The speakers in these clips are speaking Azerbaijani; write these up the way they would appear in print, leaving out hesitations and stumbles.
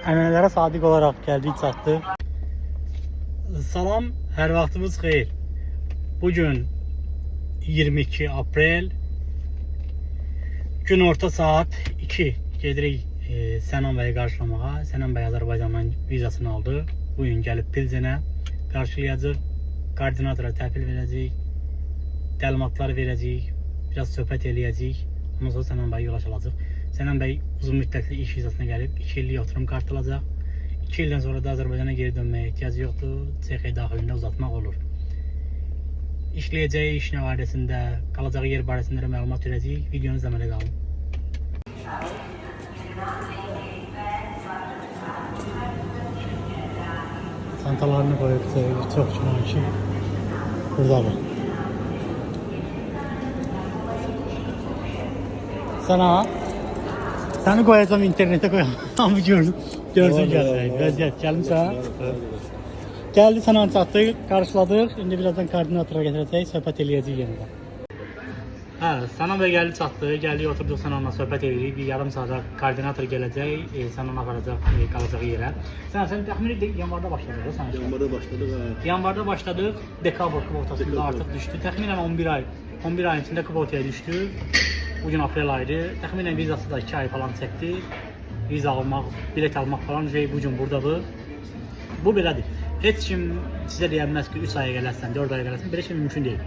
Ənənələrə sadiq olaraq gəldik, çatdıq. Salam, hər vaxtımız xeyir. Bugün 22 aprel. Gün orta saat 2. Gedirik Sənan bəyi qarşılamağa. Sənan bəy Azərbaycandan vizasını aldı. Bugün gəlib Pilzenə qarşılayacaq. Koordinatora təhvil verəcək. Təlimatlar verəcək. Biraz söhbət eləyəcək. Ondan sonra Sənan bəy yola salacaq. Sənan bəy uzun müddətli iş vizasına gəlib 2 illik oturum kart alacaq. 2 ildən sonra da Azərbaycana geri dönməyə ehtiyac yoxdur. CX daxilində uzatmaq olur. İşləyəcəyi iş barəsində, qalacağı yer barəsində də məlumat verəcəyik. Videonu izləmədə qalın. Çantalarını qoyub çox güman ki buradadır. Səni qoyacağım internetə qoyacağım. Hamı görsün gəlsək. Vəziyyət gəlmişsən. Gəldi, Sənan çatdıq, qarşıladıq. İndi birazdan koordinatora gətirəcək, söhbət eləyəcək yenidən. Hə, Sənan bəy gəldi, çatdı. Gəldik, oturduq Sənanla söhbət eləyirik. Bir yarım saata koordinator gələcək, Sənan aparacaq qalacağı yerə. Sən təxmini yanvarda başladıq, sən? Yanvarda başladıq, hə. Yanvarda başladıq, dekabr kvotasında artıq düşdü. Təxminən 11 ayın içində kvotaya düşdü. Bugün aprel ayıdır. Təxminən vizası da 2 ay falan çəkdi. Viza almaq, bilet almaq falan bugün buradadır. Bu belədir. Heç kim sizə deyəməz ki 3 aya gələrsən, 4 aya gələrsən, belə şey mümkün deyil.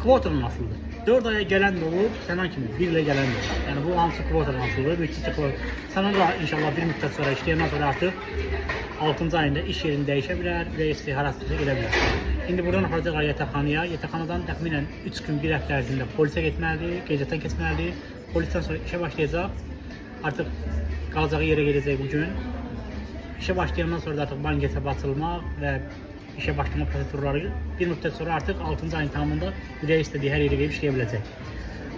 Kvotanın asılıdır. 4 aya gələn də olur, Sənan kimi 1 ilə gələn də olur. Yəni bu hansı kvotanın asılıdır, bir iki kvota. Sənan da inşallah bir müddət sonra işləyəndən sonra artıq 6-cı ayında iş yerini dəyişə bilər və istiharəsizə gedə bilər. İndi buradan aparacaq yataqxanaya. Yataqxanadan təxminən 3 gün, 1 həftə ərzində polisə getməlidir, qeydiyyatdan keçməlidir. Polisdən sonra işə başlayacaq. Artıq qalacağı yerə gedəcək bugün. İşə başlayandan sonra da artıq bank hesabı açılmaq və işə başlama prosedurları bir müddət sonra artıq 6-cı ayın tamamında ürək istədiyi hər yerə gedib işləyə biləcək.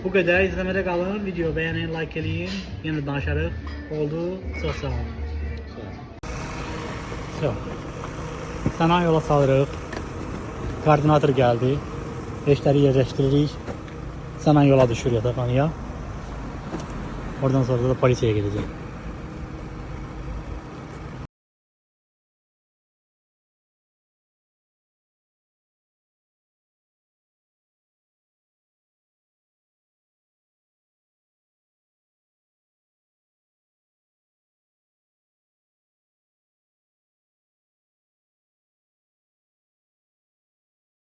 Bu qədər, izləmədə qalın, video bəyənin, like eləyin, yenə danışarıq. Oldu, çox sağ olun. Sənan yola salırıq. Koordinator gəldi. Eşləri yerləşdiririk. Sənan yola düşür yataqxanaya. Oradan sonra da polisiyaya gedəcək.